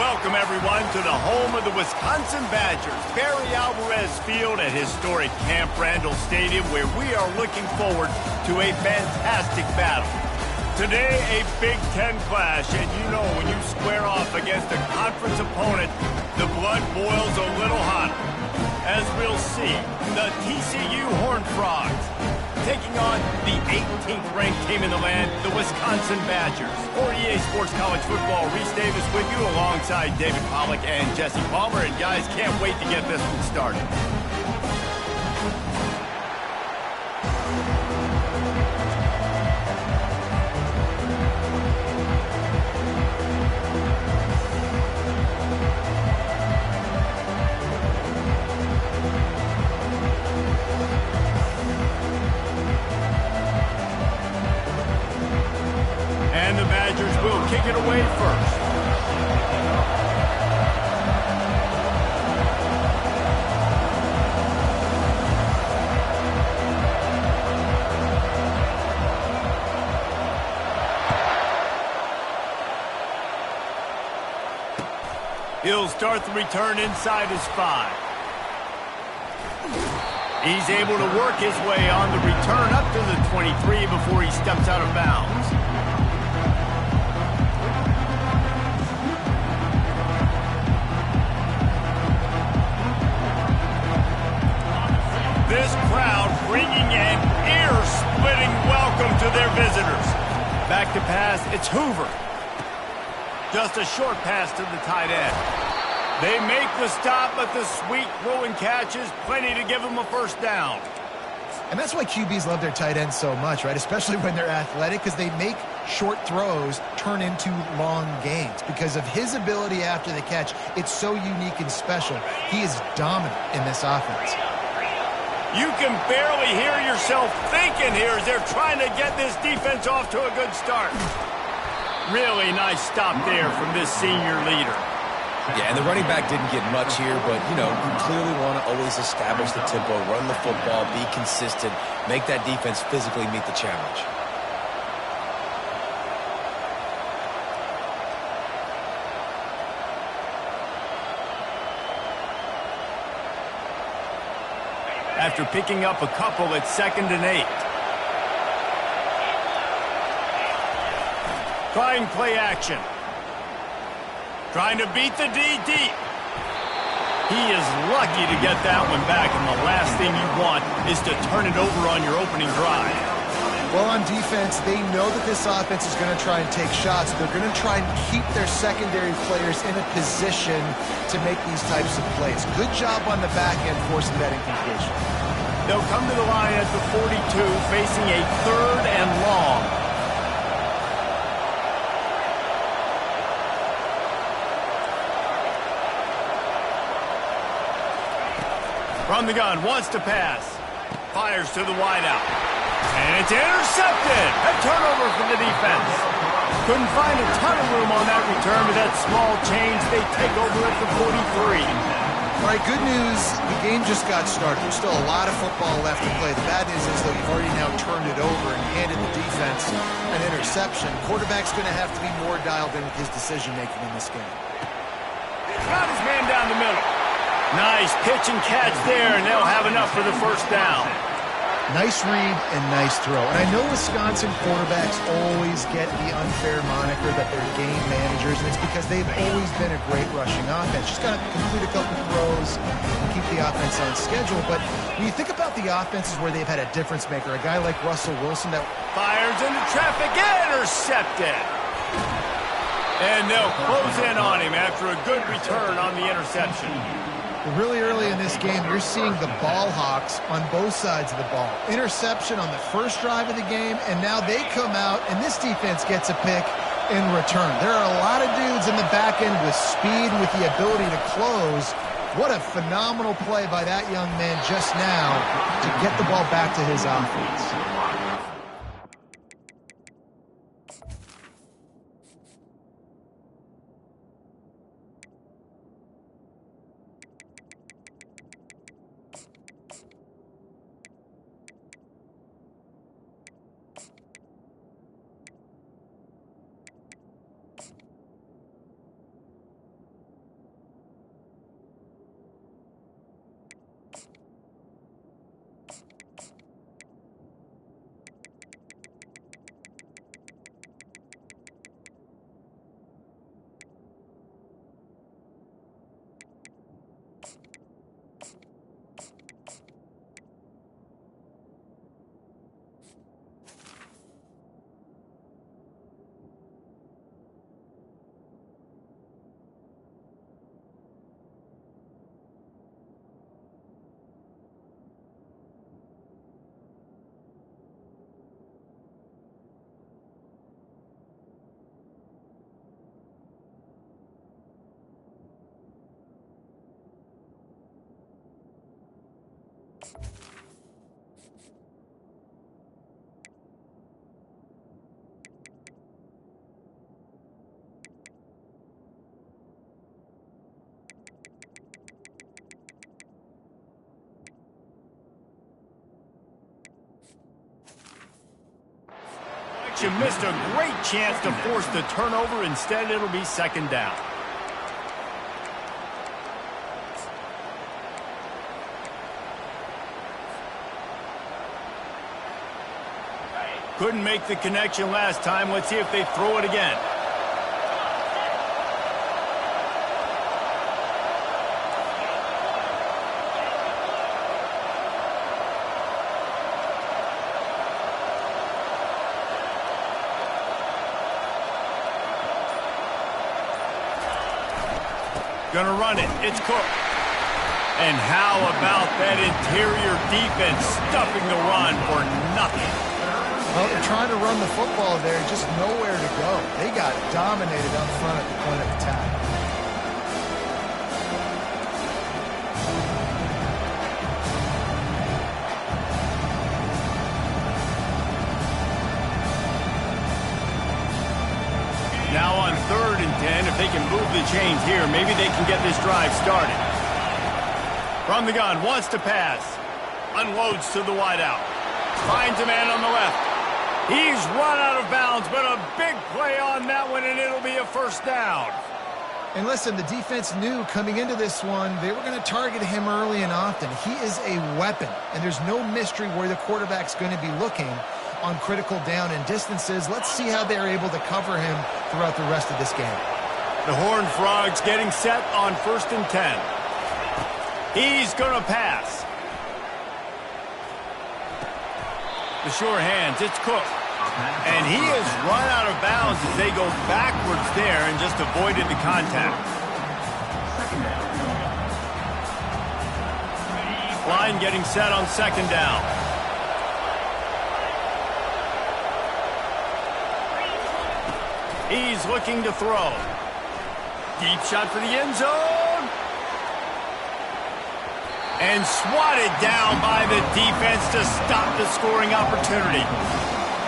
Welcome, everyone, to the home of the Wisconsin Badgers, Barry Alvarez Field at historic Camp Randall Stadium, where we are looking forward to a fantastic battle. Today, a Big Ten clash, and you know when you square off against a conference opponent, the blood boils a little hotter. As we'll see, the TCU Horned Frogs taking on the 18th ranked team in the land, the Wisconsin Badgers. For EA Sports College Football, Reese Davis with you alongside David Pollack and Jesse Palmer. And guys, can't wait to get this one started. And the Badgers will kick it away first. He'll start the return inside his 5. He's able to work his way on the return up to the 23 before he steps out of bounds. This crowd bringing an ear-splitting welcome to their visitors. Back to pass, it's Hoover. Just a short pass to the tight end. They make the stop, but the sweet throwing catch is plenty to give them a first down. And that's why QBs love their tight ends so much, right? Especially when they're athletic, because they make short throws turn into long gains. Because of his ability after the catch, it's so unique and special. He is dominant in this offense. You can barely hear yourself thinking here as they're trying to get this defense off to a good start. Really nice stop there from this senior leader. Yeah, and the running back didn't get much here, but, you know, you clearly want to always establish the tempo, run the football, be consistent, make that defense physically meet the challenge. After picking up a couple, it's 2nd and 8. Trying play action. Trying to beat the D deep. He is lucky to get that one back, and the last thing you want is to turn it over on your opening drive. Well, on defense, they know that this offense is going to try and take shots. They're going to try and keep their secondary players in a position to make these types of plays. Good job on the back end forcing that incompletion. They'll come to the line at the 42, facing a 3rd and long. From the gun, wants to pass. Fires to the wideout. And it's intercepted. A turnover for the defense. Couldn't find a ton of room on that return, but that small change, they take over at the 43. All right, good news. The game just got started. There's still a lot of football left to play. The bad news is, though, you've already now turned it over and handed the defense an interception. Quarterback's going to have to be more dialed in with his decision-making in this game. Got his man down the middle. Nice pitch and catch there, and they'll have enough for the first down. Nice read and nice throw. And I know Wisconsin quarterbacks always get the unfair moniker that they're game managers, and it's because they've always been a great rushing offense. Just got to complete a couple throws and keep the offense on schedule. But when you think about the offenses where they've had a difference maker, a guy like Russell Wilson that fires into traffic, intercepted. And they'll close in on him after a good return on the interception. Really early in this game, you're seeing the ball hawks on both sides of the ball. Interception on the first drive of the game, and now they come out, and this defense gets a pick in return. There are a lot of dudes in the back end with speed, with the ability to close. What a phenomenal play by that young man just now to get the ball back to his offense. connection, missed a great chance to force the turnover. Instead, it'll be second down. Couldn't make the connection last time. Let's see if they throw it again. Gonna run it. It's Cook. And how about that interior defense stuffing the run for nothing? Well, they're trying to run the football there, just nowhere to go. They got dominated up front at the point of attack. Now on 3rd and 10, if they can move the chains here, maybe they can get this drive started. From the gun, wants to pass. Unloads to the wideout. Finds a man on the left. He's run out of bounds, but a big play on that one, and it'll be a first down. And listen, the defense knew coming into this one, they were going to target him early and often. He is a weapon, and there's no mystery where the quarterback's going to be looking on critical down and distances. Let's see how they're able to cover him throughout the rest of this game. The Horned Frogs getting set on 1st and 10. He's going to pass. The sure hands, it's Cook. And he has run out of bounds as they go backwards there and just avoided the contact. Line getting set on 2nd down. He's looking to throw. Deep shot for the end zone. And swatted down by the defense to stop the scoring opportunity.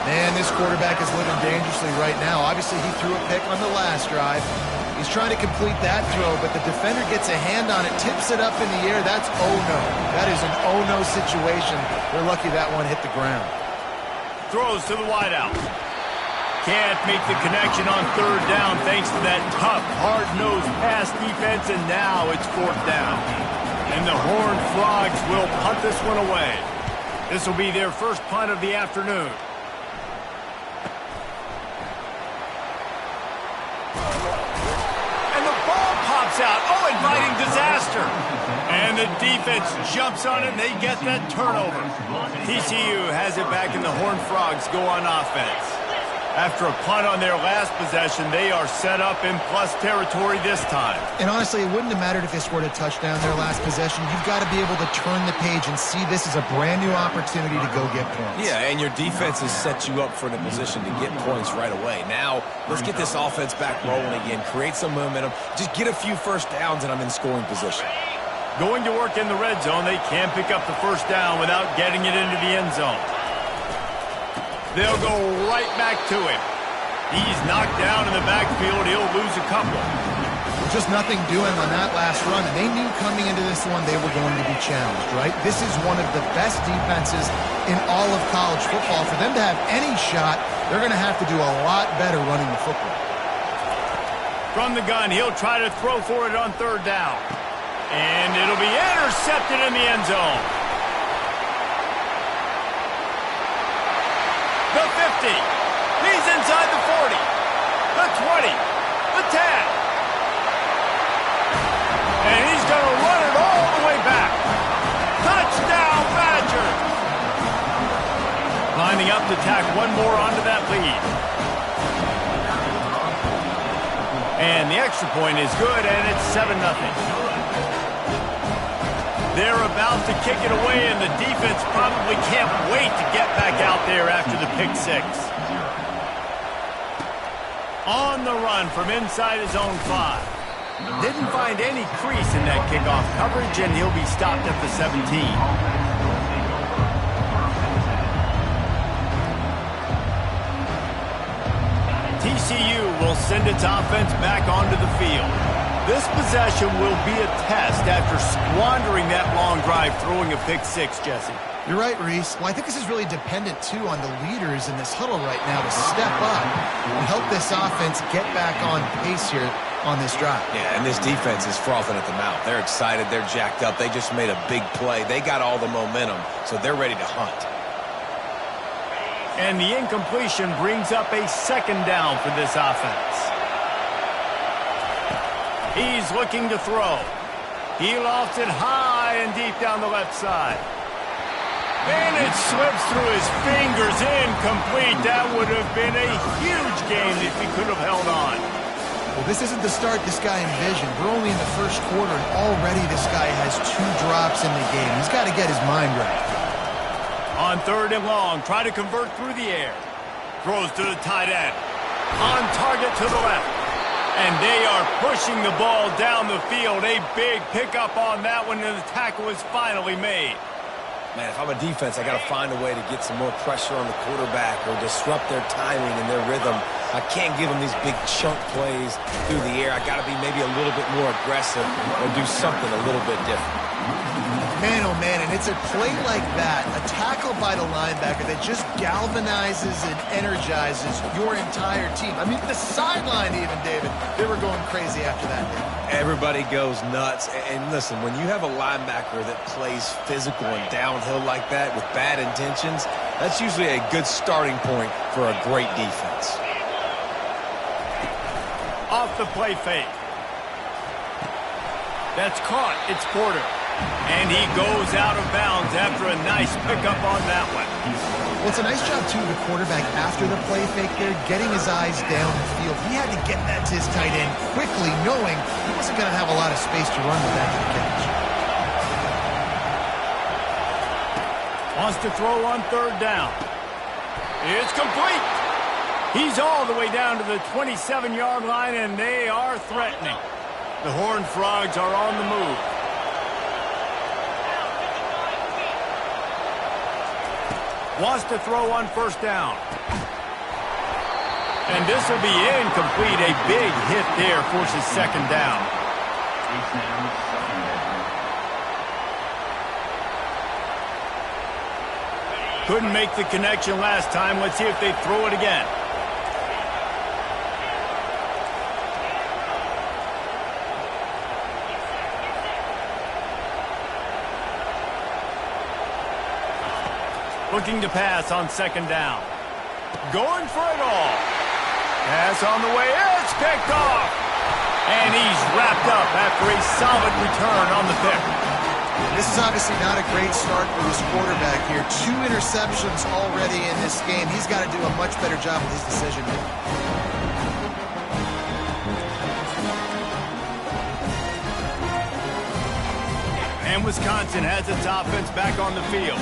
Man, this quarterback is living dangerously right now. Obviously, he threw a pick on the last drive. He's trying to complete that throw, but the defender gets a hand on it, tips it up in the air. That's oh-no. That is an oh-no situation. They're lucky that one hit the ground. Throws to the wideout. Can't make the connection on 3rd down thanks to that tough, hard-nosed pass defense, and now it's 4th down. And the Horned Frogs will punt this one away. This will be their first punt of the afternoon. And the ball pops out. Oh, inviting disaster. And the defense jumps on it, and they get that turnover. TCU has it back, and the Horned Frogs go on offense. After a punt on their last possession, they are set up in plus territory this time. And honestly, it wouldn't have mattered if they scored a touchdown their last possession. You've got to be able to turn the page and see this as a brand new opportunity to go get points. Yeah, and your defense has set you up for a position to get points right away. Now, let's get this offense back rolling again, create some momentum, just get a few first downs, and I'm in scoring position. Going to work in the red zone, they can't pick up the first down without getting it into the end zone. They'll go right back to him. He's knocked down in the backfield. He'll lose a couple. Just nothing doing on that last run. And they knew coming into this one they were going to be challenged, right? This is one of the best defenses in all of college football. For them to have any shot, they're going to have to do a lot better running the football. From the gun, he'll try to throw for it on 3rd down. And it'll be intercepted in the end zone. The 50. He's inside the 40. The 20. The 10. And he's going to run it all the way back. Touchdown, Badgers. Lining up to tack one more onto that lead. And the extra point is good, and it's 7-0. They're about to kick it away, and the defense probably can't wait to get back out there after the pick 6. On the run from inside his own 5. Didn't find any crease in that kickoff coverage, and he'll be stopped at the 17. TCU will send its offense back onto the field. This possession will be a test after squandering that long drive throwing a pick 6, Jesse. You're right, Reese. Well, I think this is really dependent, too, on the leaders in this huddle right now to step up and help this offense get back on pace here on this drive. Yeah, and this defense is frothing at the mouth. They're excited. They're jacked up. They just made a big play. They got all the momentum, so they're ready to hunt. And the incompletion brings up a second down for this offense. He's looking to throw. He lofts it high and deep down the left side. And it slips through his fingers, incomplete. That would have been a huge game if he could have held on. Well, this isn't the start this guy envisioned. We're only in the first quarter, and already this guy has 2 drops in the game. He's got to get his mind right. On 3rd and long, try to convert through the air. Throws to the tight end. On target to the left. And they are pushing the ball down the field. A big pickup on that one, and the tackle is finally made. Man, if I'm a defense, I got to find a way to get some more pressure on the quarterback or disrupt their timing and their rhythm. I can't give them these big chunk plays through the air. I got to be maybe a little bit more aggressive or do something a little bit different. Man, oh man, and it's a play like that, a tackle by the linebacker that just galvanizes and energizes your entire team. I mean, the sideline even, David, they were going crazy after that. Everybody goes nuts. And listen, when you have a linebacker that plays physical and downhill like that with bad intentions, that's usually a good starting point for a great defense. Off the play fake. That's caught. It's Porter. And he goes out of bounds after a nice pickup on that one. Well, it's a nice job, too, the quarterback after the play fake there, getting his eyes down the field. He had to get that to his tight end quickly, knowing he wasn't going to have a lot of space to run with after the catch. Wants to throw on 3rd down. It's complete. He's all the way down to the 27-yard line, and they are threatening. The Horned Frogs are on the move. Wants to throw on 1st down. And this will be incomplete. A big hit there forces 2nd down. Couldn't make the connection last time. Let's see if they throw it again. Looking to pass on 2nd down. Going for it all. Pass on the way. It's picked off. And he's wrapped up after a solid return on the pick. This is obviously not a great start for this quarterback here. 2 interceptions already in this game. He's got to do a much better job with his decision making. And Wisconsin has its offense back on the field.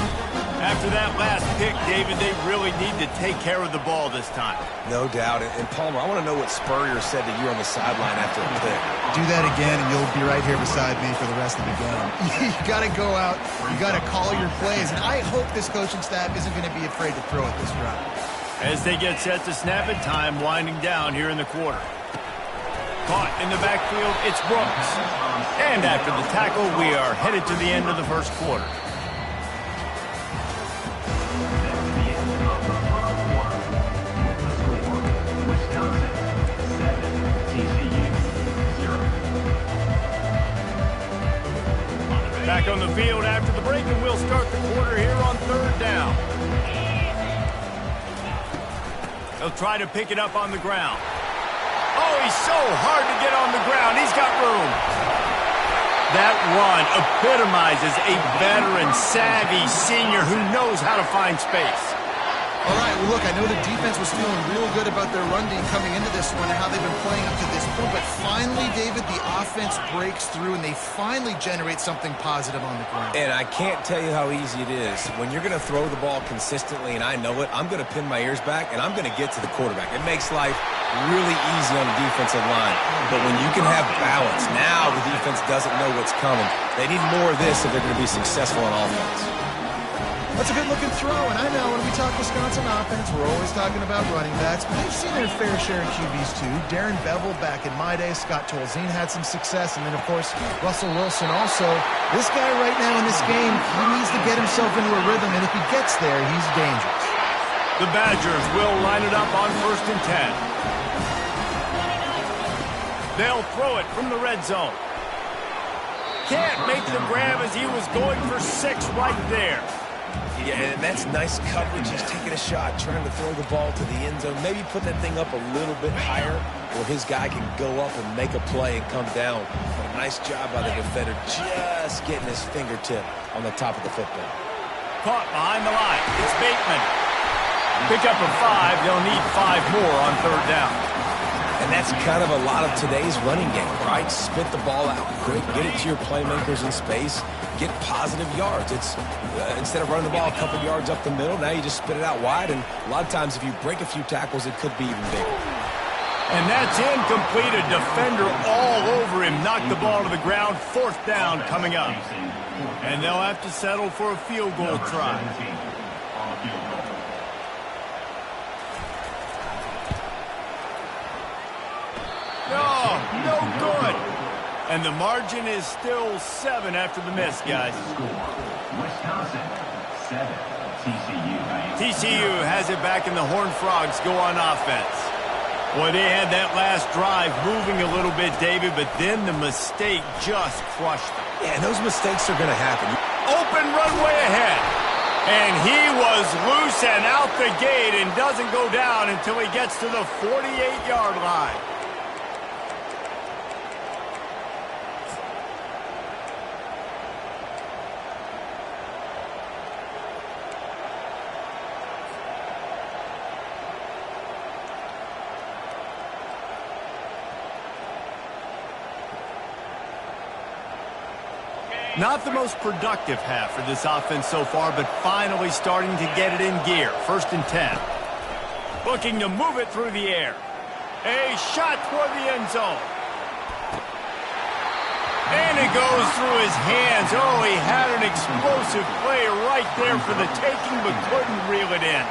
After that last pick, David, they really need to take care of the ball this time. No doubt. And Palmer, I want to know what Spurrier said to you on the sideline after the pick. Do that again, and you'll be right here beside me for the rest of the game. You got to go out. You got to call your plays. And I hope this coaching staff isn't going to be afraid to throw it this drive. As they get set to snap it, time winding down here in the quarter. Caught in the backfield, it's Brooks. And after the tackle, we are headed to the end of the first quarter. Back on the field after the break, and we'll start the quarter here on 3rd down. They'll try to pick it up on the ground. Oh, he's so hard to get on the ground. He's got room. That run epitomizes a veteran, savvy senior who knows how to find space. All right, well, look, I know the defense was feeling real good about their run game coming into this one and how they've been playing up to this point. But finally, David, the offense breaks through and they finally generate something positive on the ground. And I can't tell you how easy it is. When you're going to throw the ball consistently, and I know it, I'm going to pin my ears back and I'm going to get to the quarterback. It makes life really easy on the defensive line. But when you can have balance, now the defense doesn't know what's coming. They need more of this if they're going to be successful on offense. That's a good-looking throw, and I know when we talk Wisconsin offense, we're always talking about running backs, but they've seen their fair share of QBs too. Darren Bevel back in my day, Scott Tolzien had some success, and then, of course, Russell Wilson also. This guy right now in this game, he needs to get himself into a rhythm, and if he gets there, he's dangerous. The Badgers will line it up on 1st and 10. They'll throw it from the red zone. Can't make the grab as he was going for 6 right there. Yeah, and that's nice coverage. He's taking a shot, trying to throw the ball to the end zone. Maybe put that thing up a little bit higher where his guy can go up and make a play and come down. But a nice job by the defender just getting his fingertip on the top of the football. Caught behind the line. It's Bateman. Pick up a 5. They'll need 5 more on 3rd down. And that's kind of a lot of today's running game, right? Spit the ball out quick, get it to your playmakers in space, get positive yards. It's instead of running the ball a couple yards up the middle, now you just spit it out wide, and a lot of times if you break a few tackles, it could be even bigger. And that's incomplete. A defender all over him. Knocked the ball to the ground. 4th down coming up. And they'll have to settle for a field goal try. No good. And the margin is still 7 after the miss, guys. Wisconsin, 7. TCU has it back, and the Horned Frogs go on offense. Boy, they had that last drive moving a little bit, David, but then the mistake just crushed them. Yeah, and those mistakes are going to happen. Open runway ahead. And he was loose and out the gate and doesn't go down until he gets to the 48-yard line. Not the most productive half for this offense so far, but finally starting to get it in gear. 1st and 10. Looking to move it through the air. A shot toward the end zone. And it goes through his hands. Oh, he had an explosive play right there for the taking, but couldn't reel it in.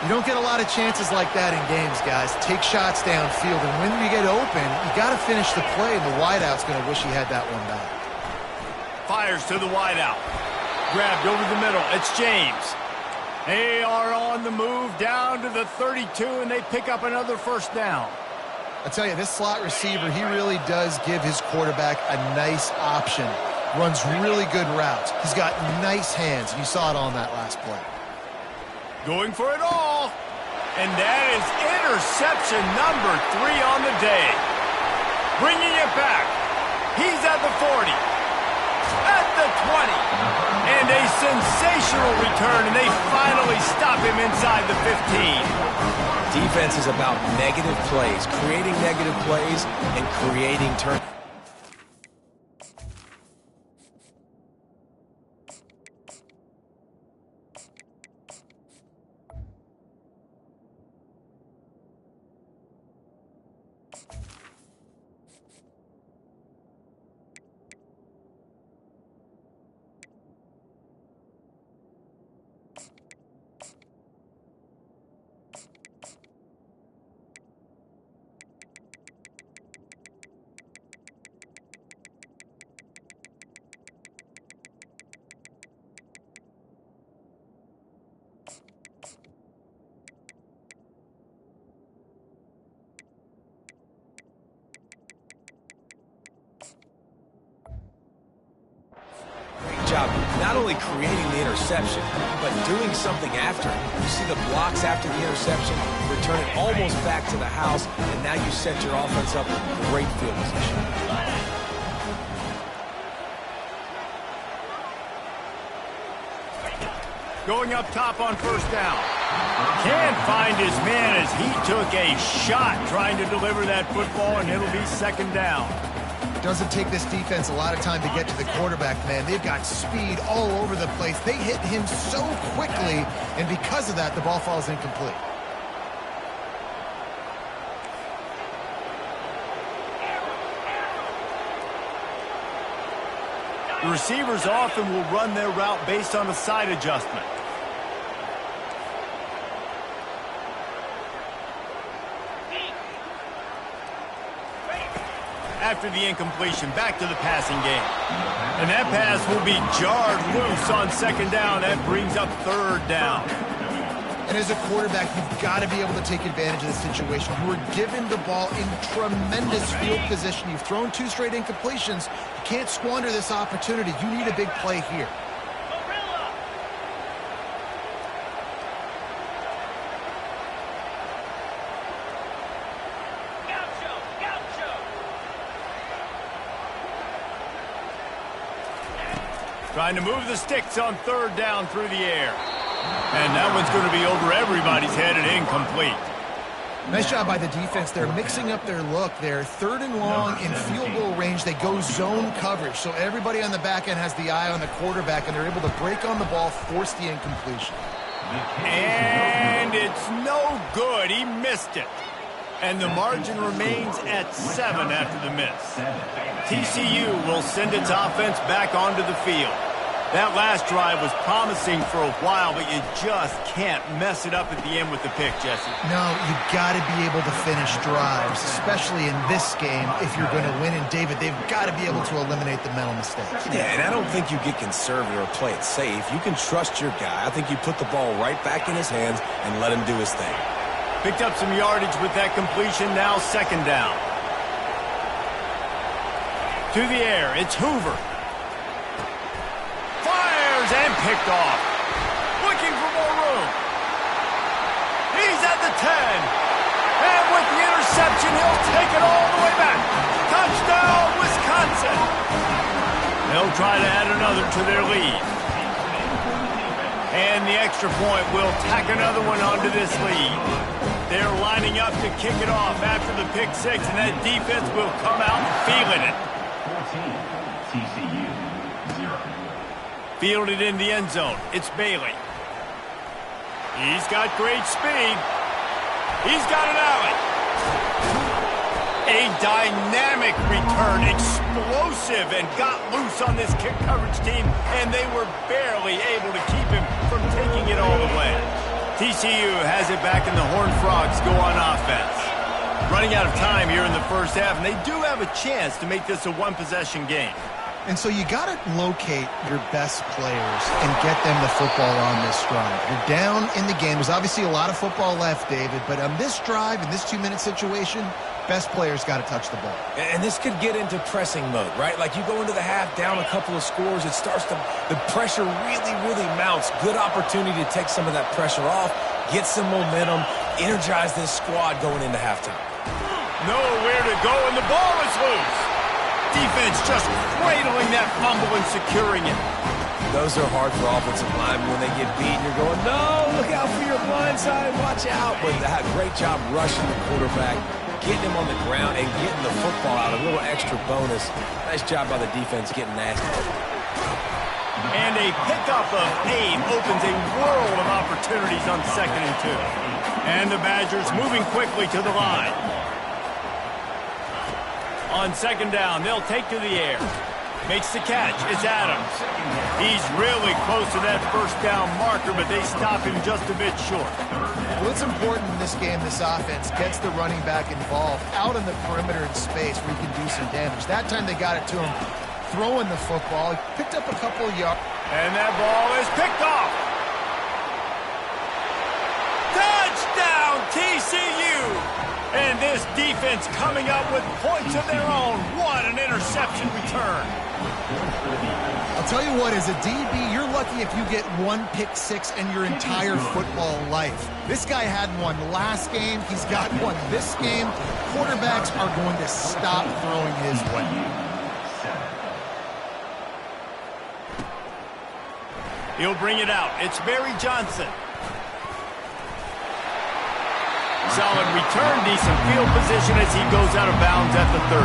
You don't get a lot of chances like that in games, guys. Take shots downfield, and when you get open, you got to finish the play, and the wideout's going to wish he had that one back. Fires to the wideout. Grabbed over the middle. It's James. They are on the move down to the 32, and they pick up another 1st down. I tell you, this slot receiver, he really does give his quarterback a nice option. Runs really good routes. He's got nice hands, and you saw it on that last play. Going for it all. And that is interception number 3 on the day. Bringing it back. He's at the 40. At the 20. And a sensational return, and they finally stop him inside the 15. Defense is about negative plays, creating negative plays, and creating turnovers. Not only creating the interception, but doing something after. You see the blocks after the interception, return it almost back to the house, and now you set your offense up in great field position. Going up top on 1st down. Can't find his man as he took a shot trying to deliver that football, and it'll be 2nd down. Doesn't take this defense a lot of time to get to the quarterback, man. They've got speed all over the place. They hit him so quickly, and because of that, the ball falls incomplete. The receivers often will run their route based on a side adjustment. after the incompletion. Back to the passing game. And that pass will be jarred loose on second down. That brings up third down. And as a quarterback, you've got to be able to take advantage of the situation. You were given the ball in tremendous field position. You've thrown 2 straight incompletions. You can't squander this opportunity. You need a big play here. Trying to move the sticks on third down through the air. And that one's going to be over everybody's head and incomplete. Nice job by the defense. They're mixing up their look. They're 3rd and long in field goal range. They go zone coverage. So everybody on the back end has the eye on the quarterback, and they're able to break on the ball, force the incompletion. And it's no good. He missed it. And the margin remains at 7 after the miss. TCU will send its offense back onto the field. That last drive was promising for a while, but you just can't mess it up at the end with the pick, Jesse. No, you've got to be able to finish drives, especially in this game if you're going to win. And, David, they've got to be able to eliminate the mental mistakes. Yeah, and I don't think you get conservative or play it safe. You can trust your guy. I think you put the ball right back in his hands and let him do his thing. Picked up some yardage with that completion, now second down. To the air, it's Hoover. Fires and picked off. Looking for more room. He's at the 10. And with the interception, he'll take it all the way back. Touchdown, Wisconsin. They'll try to add another to their lead. And the extra point will tack another one onto this lead. They're lining up to kick it off after the pick 6, and that defense will come out feeling it. 14, TCU, 0. Fielded in the end zone. It's Bailey. He's got great speed. He's got an alley. A dynamic return, explosive, and got loose on this kick coverage team, and they were barely able to keep him from taking it all the way. TCU has it back, and the Horned Frogs go on offense. Running out of time here in the first half, and they do have a chance to make this a one-possession game. And so you got to locate your best players and get them the football on this drive. You're down in the game. There's obviously a lot of football left, David, but on this drive, in this 2-minute situation, best players got to touch the ball. And this could get into pressing mode, right? Like you go into the half down a couple of scores, it starts to, the pressure really mounts. Good opportunity to take some of that pressure off, get some momentum, energize this squad going into halftime. Nowhere to go, and the ball is loose. Defense just cradling that fumble and securing it. Those are hard for offensive linemen when they get beat. You're going, no, look out for your blind side, watch out. But that great job rushing the quarterback, getting him on the ground and getting the football out, a little extra bonus. Nice job by the defense getting nasty. And a pickup of 8 opens a world of opportunities on 2nd and 2. And the Badgers moving quickly to the line. On 2nd down, they'll take to the air. Makes the catch. It's Adams. He's really close to that first down marker, but they stop him just a bit short. Well, it's important in this game, this offense gets the running back involved out in the perimeter in space where he can do some damage. That time they got it to him throwing the football. He picked up a couple of yards. And that ball is picked off. Touchdown, TCU! And this defense coming up with points of their own. What an interception return. I'll tell you what, as a DB, you're lucky if you get 1 pick 6 in your entire football life. This guy had one last game. He's got one this game. Quarterbacks are going to stop throwing his way. He'll bring it out. It's Barry Johnson. Solid return, decent field position as he goes out of bounds at the 30.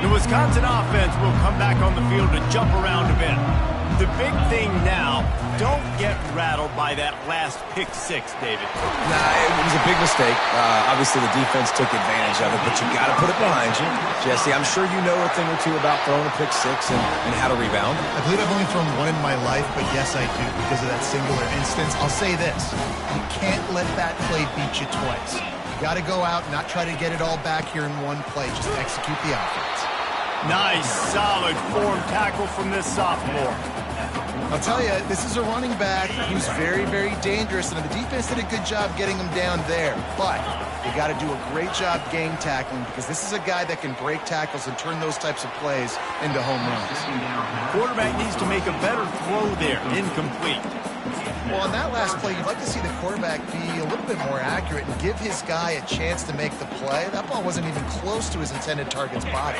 The Wisconsin offense will come back on the field to jump around a bit. The big thing now, don't get rattled by that last pick 6, David. Nah, it was a big mistake. Obviously, the defense took advantage of it, but you got to put it behind you. Jesse, I'm sure you know a thing or two about throwing a pick 6 and how to rebound. I believe I've only thrown one in my life, but yes, I do because of that singular instance. I'll say this. You can't let that play beat you twice. got to go out and not try to get it all back here in one play. Just execute the offense. Nice, solid form tackle from this sophomore. I'll tell you, this is a running back who's very, very dangerous, and the defense did a good job getting him down there. But you got to do a great job game tackling, because this is a guy that can break tackles and turn those types of plays into home runs. Quarterback needs to make a better throw there. Incomplete. Well, on that last play, you'd like to see the quarterback be a little bit more accurate and give his guy a chance to make the play. That ball wasn't even close to his intended target's body.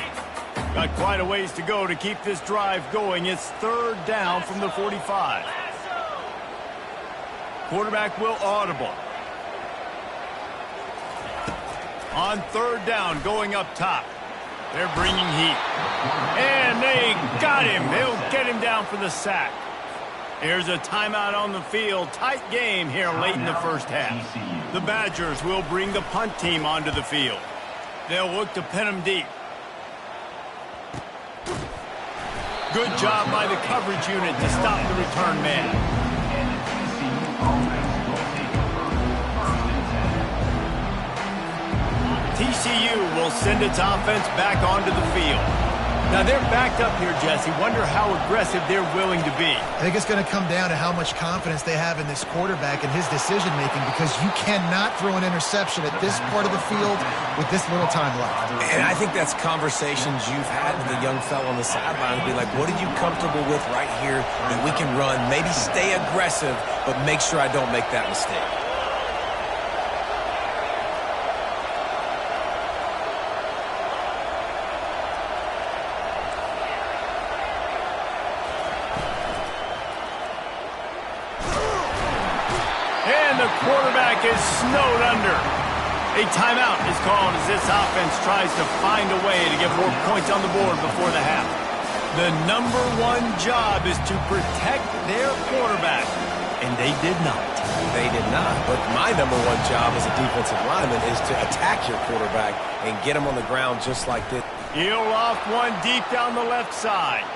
Got quite a ways to go to keep this drive going. It's third down from the 45. Quarterback will audible. On third down, going up top. They're bringing heat. And they got him. They'll get him down for the sack. Here's a timeout on the field. Tight game here late in the first half. The Badgers will bring the punt team onto the field. They'll look to pin them deep. Good job by the coverage unit to stop the return man. TCU will send its offense back onto the field. Now they're backed up here, Jesse. Wonder how aggressive they're willing to be. I think it's going to come down to how much confidence they have in this quarterback and his decision-making, because you cannot throw an interception at this part of the field with this little time left. And I think that's conversations you've had with the young fellow on the sideline. Be like, what are you comfortable with right here that we can run? Maybe stay aggressive, but make sure I don't make that mistake. Quarterback is snowed under. A timeout is called as this offense tries to find a way to get more points on the board before the half. The number one job is to protect their quarterback, and they did not. They did not, but my number one job as a defensive lineman is to attack your quarterback and get him on the ground just like this. He'll off one deep down the left side.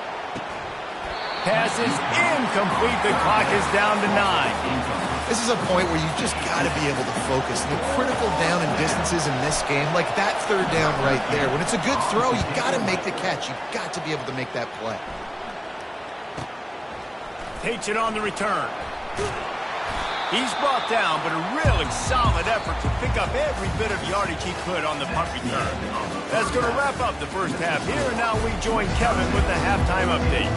Pass is incomplete. The clock is down to 9. This is a point where you've just got to be able to focus. The critical down and distances in this game, like that third down right there, when it's a good throw, you've got to make the catch. You've got to be able to make that play. Takes it on the return. He's brought down, but a really solid effort to pick up every bit of yardage he could on the punt return. That's going to wrap up the first half here, and now we join Kevin with the halftime update.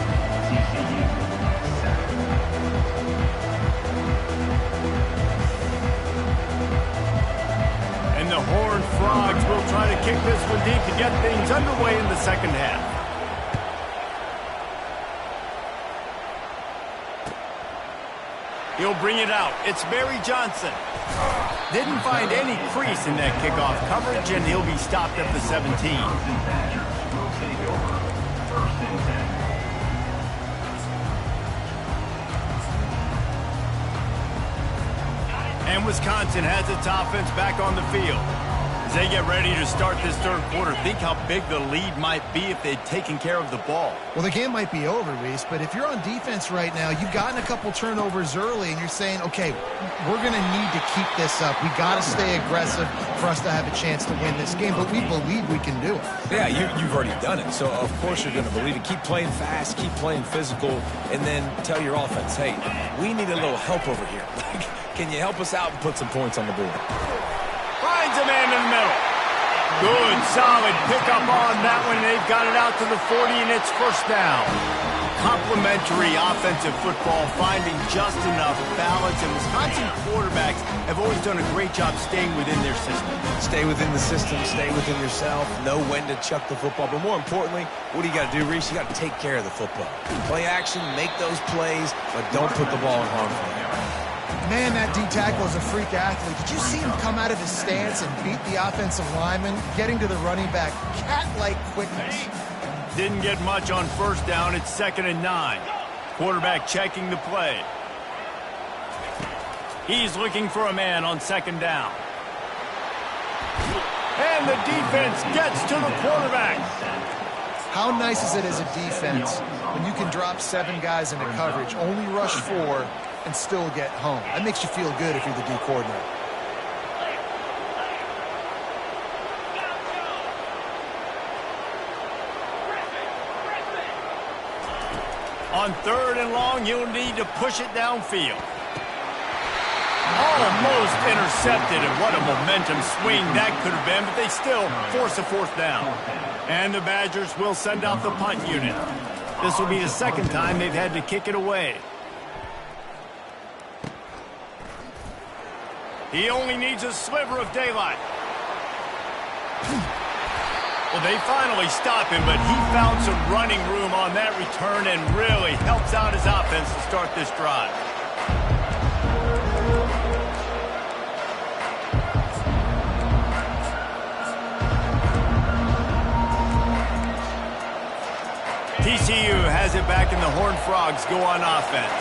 And the Horned Frogs will try to kick this one deep to get things underway in the second half. He'll bring it out. It's Barry Johnson. Didn't find any crease in that kickoff coverage, and he'll be stopped at the 17. And Wisconsin has its offense back on the field. As they get ready to start this third quarter, think how big the lead might be if they'd taken care of the ball. Well, the game might be over, Reese, but if you're on defense right now, you've gotten a couple turnovers early, and you're saying, okay, we're going to need to keep this up. We got to stay aggressive for us to have a chance to win this game, but we believe we can do it. Yeah, you've already done it, so of course you're going to believe it. Keep playing fast, keep playing physical, and then tell your offense, hey, we need a little help over here. Can you help us out and put some points on the board? Finds a man in the middle. Good, solid pickup on that one. They've got it out to the 40, and it's first down. Complementary offensive football, finding just enough balance, and Wisconsin quarterbacks have always done a great job staying within their system. Stay within the system, stay within yourself, know when to chuck the football. But more importantly, what do you got to do, Reese? You got to take care of the football. Play action, make those plays, but don't put the ball in harm's way. Man, that D-tackle is a freak athlete. Did you see him come out of his stance and beat the offensive lineman, getting to the running back? Cat-like quickness. Didn't get much on first down. It's 2nd and 9. Quarterback checking the play. He's looking for a man on 2nd down. And the defense gets to the quarterback. How nice is it as a defense when you can drop 7 guys into coverage, only rush 4, and still get home? That makes you feel good if you're the D coordinator. On 3rd and long, you'll need to push it downfield. Almost intercepted, and what a momentum swing that could have been, but they still force a 4th down. And the Badgers will send out the punt unit. This will be the 2nd time they've had to kick it away. He only needs a sliver of daylight. Well, they finally stop him, but he found some running room on that return and really helps out his offense to start this drive. TCU has it back, and the Horned Frogs go on offense.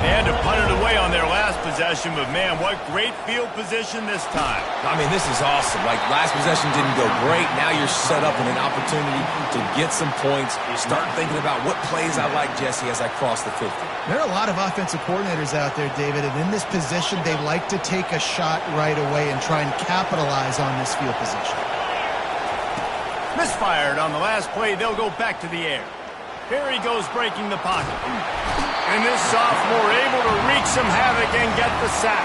They had to punt it away on their last possession, but man, what great field position this time. I mean, this is awesome. Like, last possession didn't go great. Now you're set up with an opportunity to get some points. Start thinking about what plays I like, Jesse, as I cross the 50. There are a lot of offensive coordinators out there, David, and in this position, they like to take a shot right away and try and capitalize on this field position. Misfired on the last play. They'll go back to the air. Here he goes, breaking the pocket. And this sophomore able to wreak some havoc and get the sack.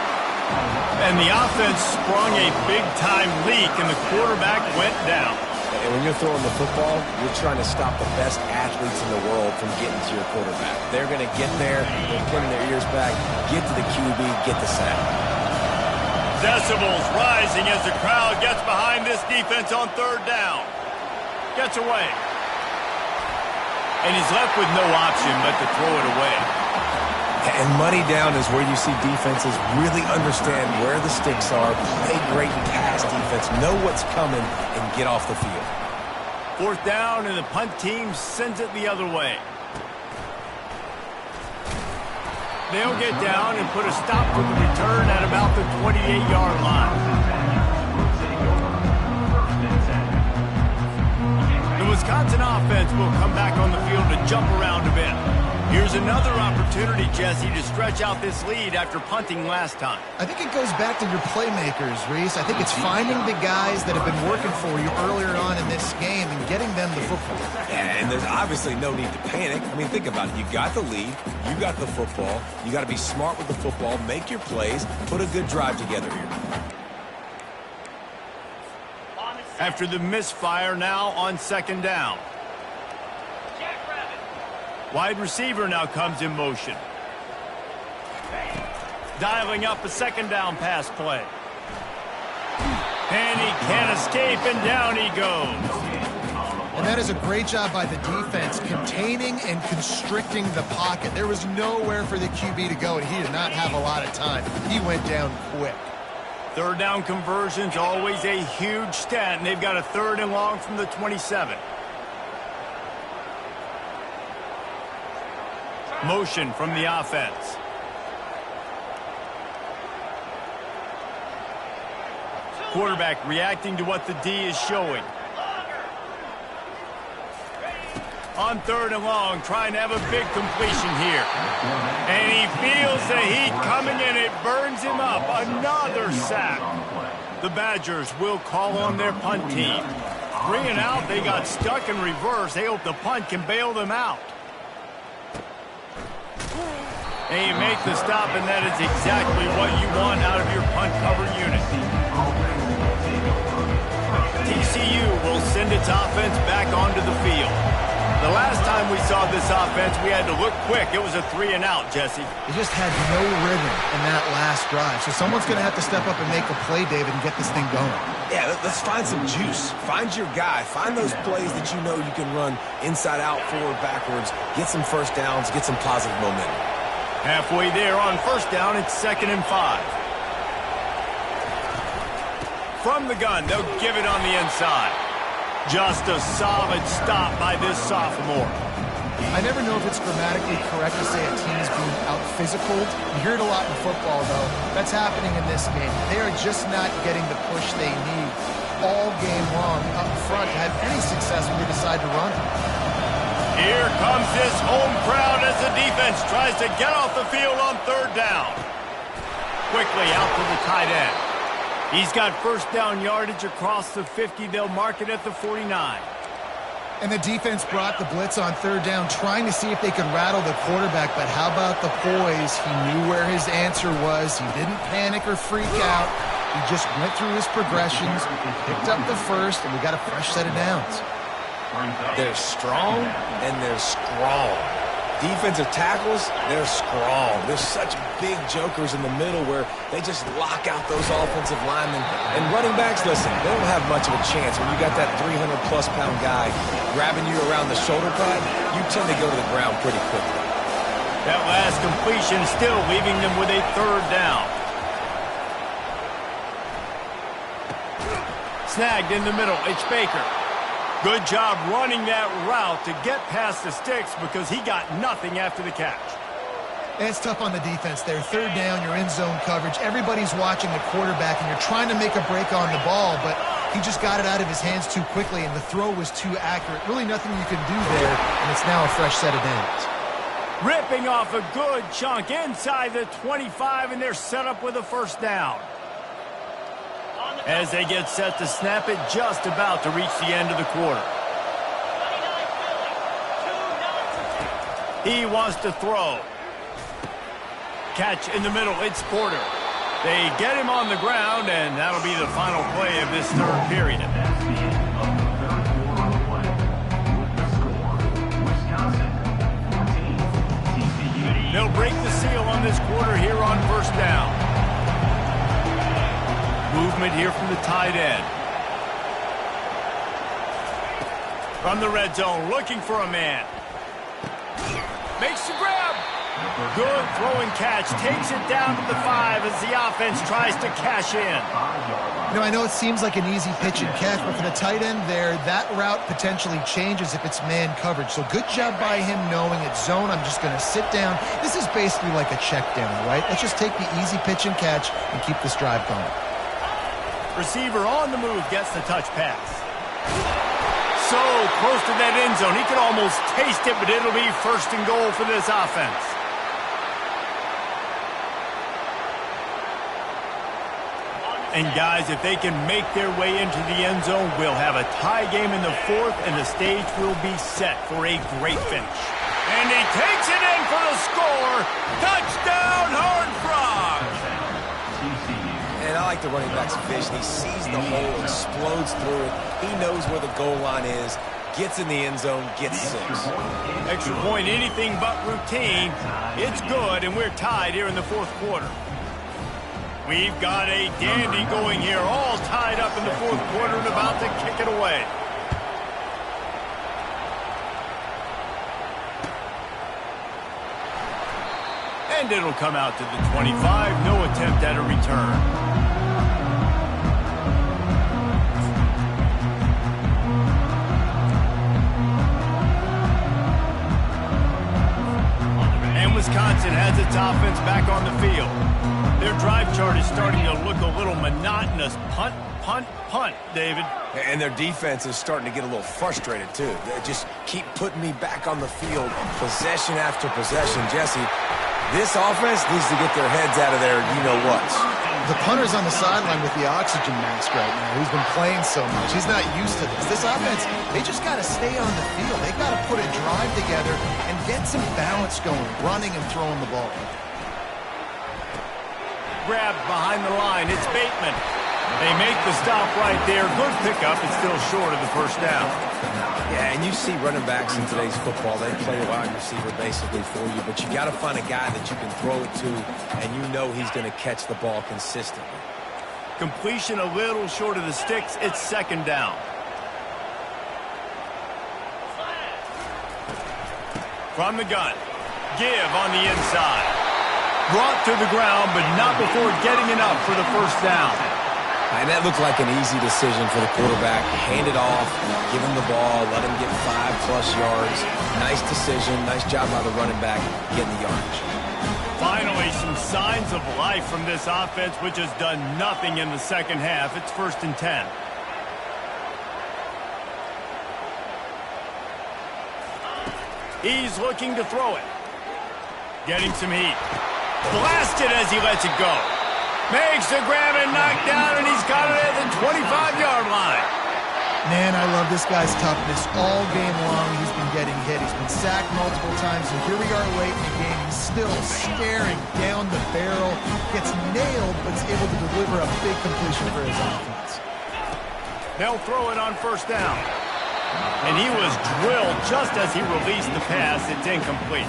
And the offense sprung a big-time leak, and the quarterback went down. And when you're throwing the football, you're trying to stop the best athletes in the world from getting to your quarterback. They're going to get there, they're putting their ears back, get to the QB, get the sack. Decibels rising as the crowd gets behind this defense on 3rd down. Gets away. And he's left with no option but to throw it away. And money down is where you see defenses really understand where the sticks are, play great pass defense, know what's coming, and get off the field. 4th down, and the punt team sends it the other way. They'll get down and put a stop to the return at about the 28-yard line. The Wisconsin offense will come back on the field to jump around a bit. Here's another opportunity, Jesse, to stretch out this lead after punting last time. I think it goes back to your playmakers, Reese. I think it's finding the guys that have been working for you earlier on in this game and getting them the football. Yeah, and there's obviously no need to panic. I mean, think about it. You got the lead. You got the football. You got to be smart with the football, make your plays, put a good drive together here. After the misfire, now on 2nd down. Wide receiver now comes in motion. Dialing up a 2nd down pass play. And he can't escape, and down he goes. And that is a great job by the defense, containing and constricting the pocket. There was nowhere for the QB to go, and he did not have a lot of time. He went down quick. 3rd down conversion's always a huge stat, and they've got a 3rd and long from the 27. Motion from the offense. Quarterback reacting to what the D is showing. On 3rd and long, trying to have a big completion here. And he feels the heat coming in. It burns him up. Another sack. The Badgers will call on their punt team. 3 and out, they got stuck in reverse. They hope the punt can bail them out. And you make the stop, and that is exactly what you want out of your punt cover unit. TCU will send its offense back onto the field. The last time we saw this offense, we had to look quick. It was a 3 and out, Jesse. They just had no rhythm in that last drive. So someone's going to have to step up and make a play, David, and get this thing going. Yeah, let's find some juice. Find your guy. Find those plays that you know you can run inside out, forward, backwards. Get some 1st downs. Get some positive momentum. Halfway there on 1st down, it's 2nd and 5. From the gun, they'll give it on the inside. Just a solid stop by this sophomore. I never know if it's grammatically correct to say a team is being out-physicaled. You hear it a lot in football, though. That's happening in this game. They are just not getting the push they need all game long up front to have any success when they decide to run it. Here comes this home crowd as the defense tries to get off the field on 3rd down. Quickly out to the tight end. He's got 1st down yardage across the 50. They'll mark it at the 49. And the defense brought the blitz on third down, trying to see if they could rattle the quarterback. But how about the poise? He knew where his answer was. He didn't panic or freak out. He just went through his progressions, picked up the first, and we got a fresh set of downs. They're strong, and they're strong. Defensive tackles, they're strong. They're such big jokers in the middle where they just lock out those offensive linemen. And running backs, listen, they don't have much of a chance. When you got that 300-plus pound guy grabbing you around the shoulder pad, you tend to go to the ground pretty quickly. That last completion still leaving them with a third down. Snagged in the middle, it's Baker. Good job running that route to get past the sticks because he got nothing after the catch. It's tough on the defense there. Third down, you're in zone coverage. Everybody's watching the quarterback, and you're trying to make a break on the ball, but he just got it out of his hands too quickly, and the throw was too accurate. Really nothing you can do there, and it's now a fresh set of downs. Ripping off a good chunk inside the 25, and they're set up with a first down. As they get set to snap it, just about to reach the end of the quarter. He wants to throw. Catch in the middle, it's Porter. They get him on the ground, and that'll be the final play of this third period. They'll break the seal on this quarter here on first down. Movement here from the tight end. From the red zone, looking for a man. Makes the grab. Good throw and catch. Takes it down to the 5 as the offense tries to cash in. You know, I know it seems like an easy pitch and catch, but for the tight end there, that route potentially changes if it's man coverage. So good job by him knowing it's zone. I'm just going to sit down. This is basically like a check down, right? Let's just take the easy pitch and catch and keep this drive going. Receiver on the move gets the touch pass. So close to that end zone. He could almost taste it, but it'll be first and goal for this offense. And guys, if they can make their way into the end zone, we'll have a tie game in the fourth, and the stage will be set for a great finish. And he takes it in for the score. Touchdown, Horned Frogs! And I like the running back's vision. He sees the hole, explodes through it. He knows where the goal line is, gets in the end zone, gets 6. Extra point, anything but routine. It's good, and we're tied here in the fourth quarter. We've got a dandy going here, all tied up in the fourth quarter and about to kick it away. And it'll come out to the 25. No attempt at a return. And Wisconsin has its offense back on the field. Their drive chart is starting to look a little monotonous. Punt, punt, punt, David. And their defense is starting to get a little frustrated, too. They just keep putting me back on the field, possession after possession. Jesse, this offense needs to get their heads out of their you-know-whats. The punter's on the sideline with the oxygen mask right now. He's been playing so much. He's not used to this. This offense, they just got to stay on the field. They got to put a drive together and get some balance going, running and throwing the ball. Grabbed behind the line. It's Bateman. They make the stop right there. Good pickup. It's still short of the first down. Yeah, and you see running backs in today's football. They play a wide receiver basically for you, but you got to find a guy that you can throw it to, and you know he's going to catch the ball consistently. Completion a little short of the sticks. It's second down. From the gun. Give on the inside. Brought to the ground, but not before getting enough for the first down. And that looked like an easy decision for the quarterback. Hand it off, give him the ball, let him get 5+ yards. Nice decision, nice job by the running back getting the yardage. Finally, some signs of life from this offense, which has done nothing in the second half. It's 1st and 10. He's looking to throw it. Getting some heat. Blasted as he lets it go. Makes the grab and knock down, and he's got it at the 25-yard line. Man, I love this guy's toughness. All game long, he's been getting hit. He's been sacked multiple times, and here we are late in the game. He's still staring down the barrel, gets nailed, but is able to deliver a big completion for his offense. They'll throw it on first down. And he was drilled just as he released the pass. It's incomplete.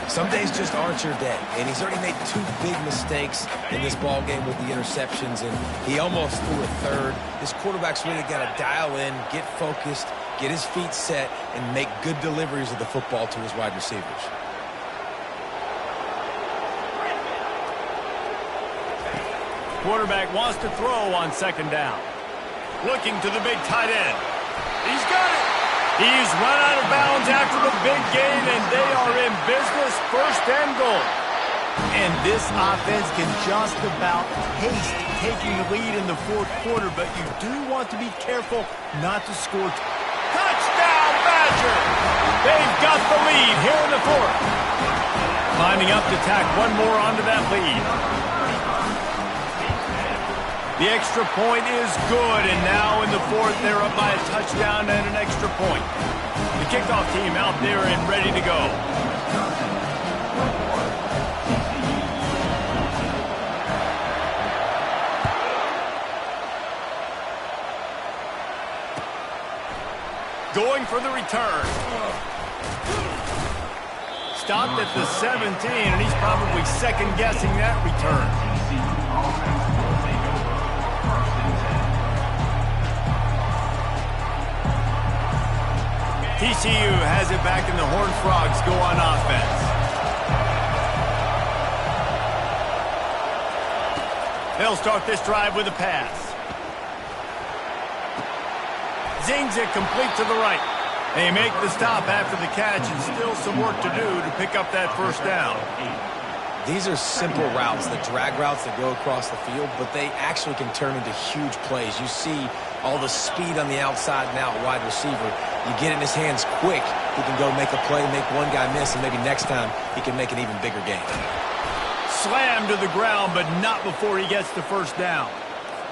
Some days just aren't your day, and he's already made 2 big mistakes in this ball game with the interceptions, and he almost threw a third. This quarterback's really got to dial in, get focused, get his feet set, and make good deliveries of the football to his wide receivers. Quarterback wants to throw on second down. Looking to the big tight end. He's got it. He's run out of bounds after the big gain, and they are in business, first and goal. And this offense can just about taste taking the lead in the fourth quarter, but you do want to be careful not to score. Touchdown, Badger! They've got the lead here in the fourth. Climbing up to tack one more onto that lead. The extra point is good, and now in the fourth, they're up by a touchdown and an extra point. The kickoff team out there and ready to go. Going for the return. Stopped at the 17, and he's probably second-guessing that return. TCU has it back, and the Horned Frogs go on offense. They'll start this drive with a pass. Zings it complete to the right. They make the stop after the catch, and still some work to do to pick up that first down. These are simple routes, the drag routes that go across the field, but they actually can turn into huge plays. You see all the speed on the outside and out wide receiver. You get in his hands quick, he can go make a play, make one guy miss, and maybe next time he can make an even bigger gain. Slammed to the ground, but not before he gets the first down.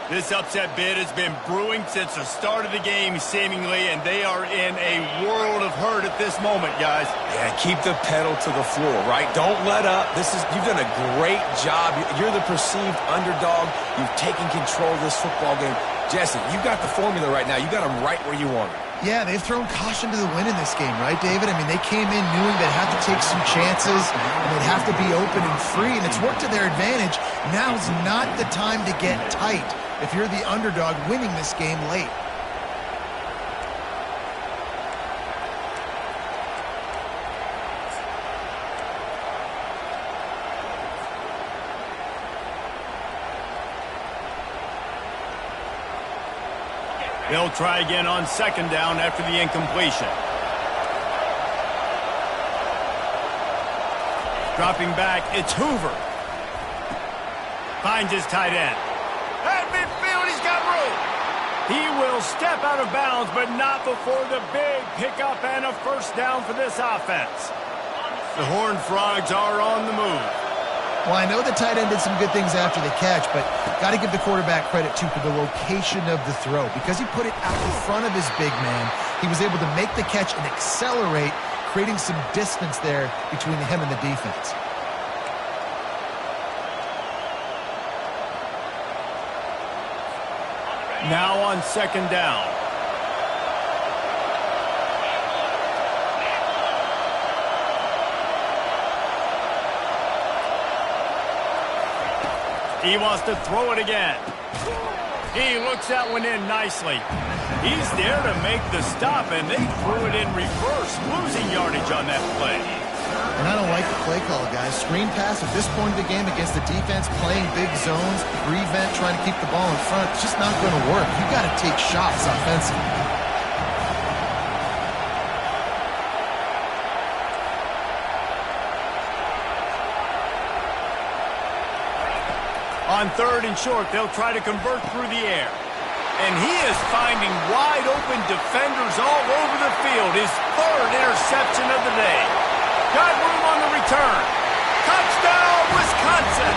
This upset bid has been brewing since the start of the game, seemingly, and they are in a world of hurt at this moment, guys. Yeah, keep the pedal to the floor, right? Don't let up. You've done a great job. You're the perceived underdog. You've taken control of this football game. Jesse, you got the formula right now. You got them right where you want them. Yeah, they've thrown caution to the wind in this game, right, David? I mean, they came in knowing they'd have to take some chances, and they'd have to be open and free, and it's worked to their advantage. Now's not the time to get tight if you're the underdog winning this game late. They'll try again on second down after the incompletion. Dropping back, it's Hoover. Finds his tight end. At midfield, he's got room. He will step out of bounds, but not before the big pickup and a first down for this offense. The Horned Frogs are on the move. Well, I know the tight end did some good things after the catch, but got to give the quarterback credit, too, for the location of the throw. Because he put it out in front of his big man, he was able to make the catch and accelerate, creating some distance there between him and the defense. Now on second down. He wants to throw it again. He looks that one in nicely. He's there to make the stop, and they threw it in reverse, losing yardage on that play. And I don't like the play call, guys. Screen pass at this point of the game against the defense, playing big zones, prevent, trying to keep the ball in front. It's just not going to work. You got to take shots offensively. On third and short, they'll try to convert through the air. And he is finding wide-open defenders all over the field. His third interception of the day. Got room on the return. Touchdown, Wisconsin!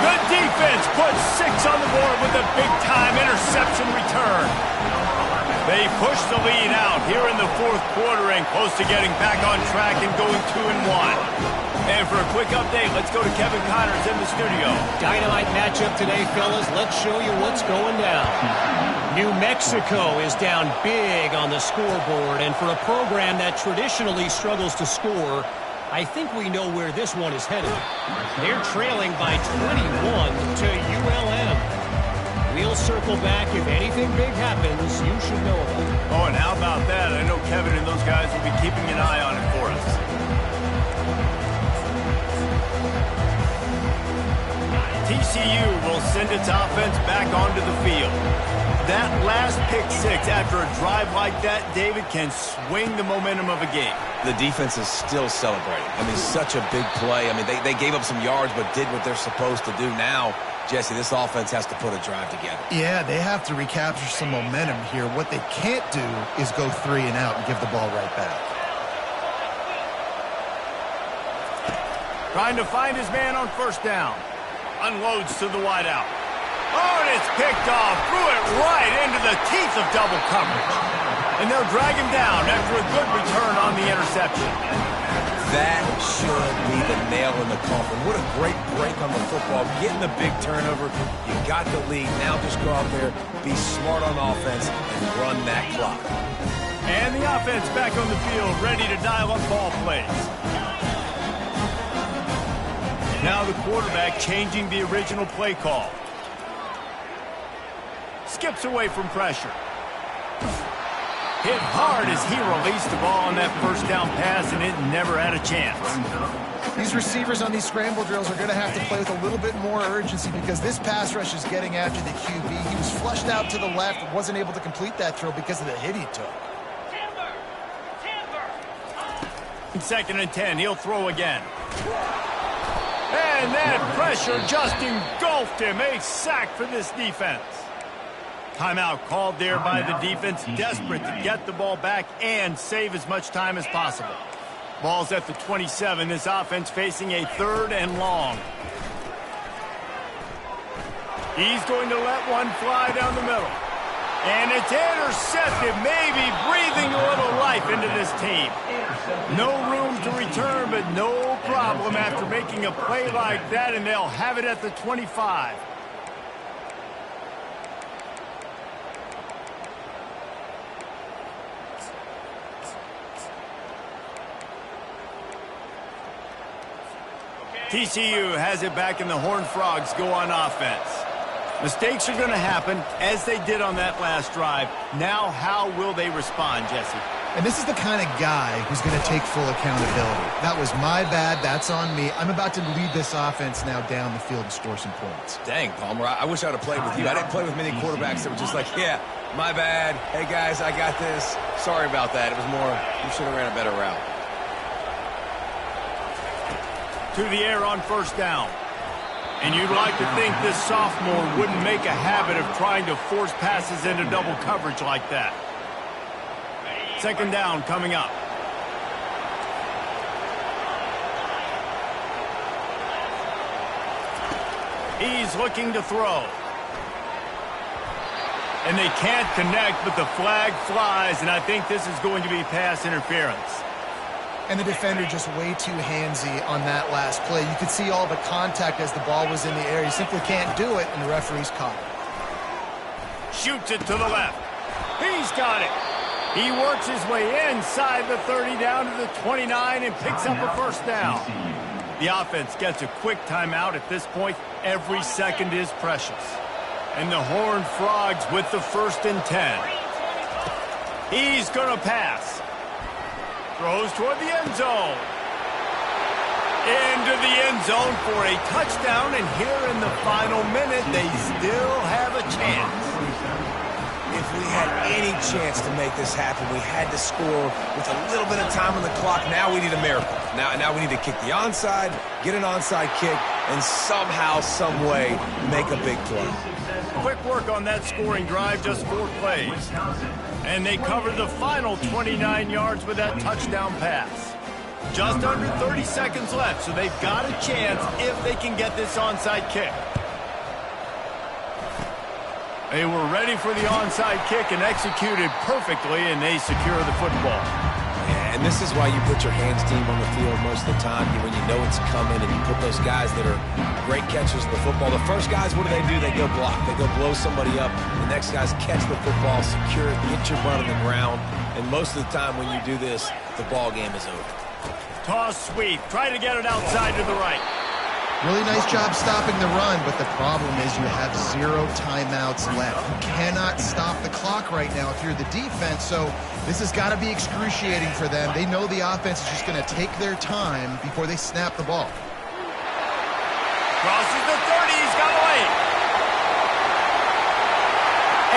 The defense puts 6 on the board with a big-time interception return. They They push the lead out here in the fourth quarter and close to getting back on track and going 2-1. And for a quick update, let's go to Kevin Connors in the studio. Dynamite matchup today, fellas. Let's show you what's going down. New Mexico is down big on the scoreboard, and for a program that traditionally struggles to score, I think we know where this one is headed. They're trailing by 21 to ULM. We'll circle back if anything big happens. You should know about it. Oh, and how about that? I know Kevin and those guys will be keeping an eye on it for us. TCU will send its offense back onto the field. That last pick six after a drive like that, David, can swing the momentum of a game. The defense is still celebrating. I mean, such a big play. I mean, they gave up some yards but did what they're supposed to do. Now, Jesse, this offense has to put a drive together. Yeah, they have to recapture some momentum here. What they can't do is go 3 and out and give the ball right back. Trying to find his man on first down. Unloads to the wideout. Oh, and it's picked off. Threw it right into the teeth of double coverage. And they'll drag him down after a good return on the interception. That should be the nail in the coffin. What a great break on the football. Getting the big turnover. You got the lead. Now just go out there, be smart on offense, and run that clock. And the offense back on the field, ready to dial up ball plays. Now the quarterback changing the original play call. Skips away from pressure. Hit hard as he released the ball on that first down pass, and it never had a chance. These receivers on these scramble drills are going to have to play with a little bit more urgency because this pass rush is getting after the QB. He was flushed out to the left, wasn't able to complete that throw because of the hit he took. In 2nd and 10, he'll throw again. And that pressure just engulfed him. A sack for this defense. Timeout called there by the defense, desperate to get the ball back and save as much time as possible. Ball's at the 27. This offense facing a 3rd and long. He's going to let one fly down the middle. And it's intercepted, maybe breathing a little life into this team. No room to return, but no problem after making a play like that, and they'll have it at the 25. TCU has it back, and the Horned Frogs go on offense. Mistakes are going to happen, as they did on that last drive. Now, how will they respond, Jesse? And this is the kind of guy who's going to take full accountability. That was my bad. That's on me. I'm about to lead this offense now down the field and score some points. Dang, Palmer, I wish I would have played with you. I didn't play with many quarterbacks that were just like, yeah, my bad. Hey, guys, I got this. Sorry about that. It was more, you should have ran a better route. To the air on first down. And you'd like to think this sophomore wouldn't make a habit of trying to force passes into double coverage like that. 2nd down coming up. He's looking to throw. And they can't connect, but the flag flies, and I think this is going to be pass interference. And the defender just way too handsy on that last play. You could see all the contact as the ball was in the air. You simply can't do it, and the referee's caught it. Shoots it to the left. He's got it. He works his way inside the 30 down to the 29 and picks up a first down. The offense gets a quick timeout at this point. Every second is precious. And the Horned Frogs with the 1st and 10. He's going to pass. Throws toward the end zone. Into the end zone for a touchdown, and here in the final minute, they still have a chance. If we had any chance to make this happen, we had to score with a little bit of time on the clock. Now we need a miracle. Now we need to kick the onside, get an onside kick, and somehow, some way, make a big play. Quick work on that scoring drive, just 4 plays. And they cover the final 29 yards with that touchdown pass. Just under 30 seconds left, so they've got a chance if they can get this onside kick. They were ready for the onside kick and executed perfectly, and they secure the football. And this is why you put your hands team on the field most of the time when you know it's coming, and you put those guys that are great catchers of the football. The first guys, what do? They go block. They go blow somebody up. The next guys catch the football, secure it, get your butt on the ground. And most of the time when you do this, the ball game is over. Toss sweep. Try to get it outside to the right. Really nice job stopping the run, but the problem is you have 0 timeouts left. You cannot stop the clock right now if you're the defense, so this has got to be excruciating for them. They know the offense is just going to take their time before they snap the ball. Crosses the 30. He's got away.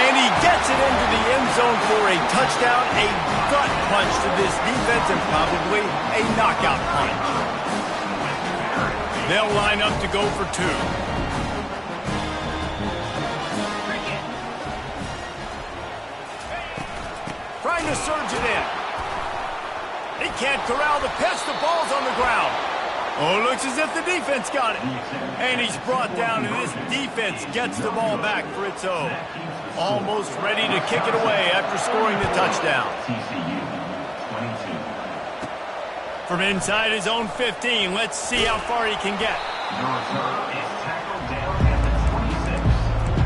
And he gets it into the end zone for a touchdown, a gut punch to this defense, and probably a knockout punch. They'll line up to go for 2. Trying to surge it in. He can't corral the pitch. The ball's on the ground. Oh, looks as if the defense got it. And he's brought down, and this defense gets the ball back for its own. Almost ready to kick it away after scoring the touchdown. From inside his own 15, let's see how far he can get. Your return is tackled down at the 26,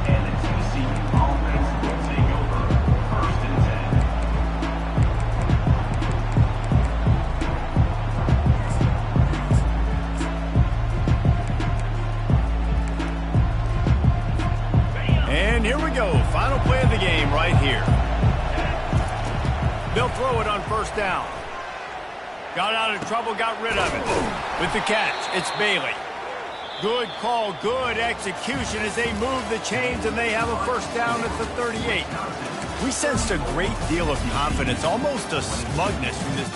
and the TCU offense will take over 1st and 10. And here we go. Final play of the game right here. They'll throw it on 1st down. Got out of trouble, got rid of it. With the catch, it's Bailey. Good call, good execution as they move the chains, and they have a 1st down at the 38. We sensed a great deal of confidence, almost a smugness from this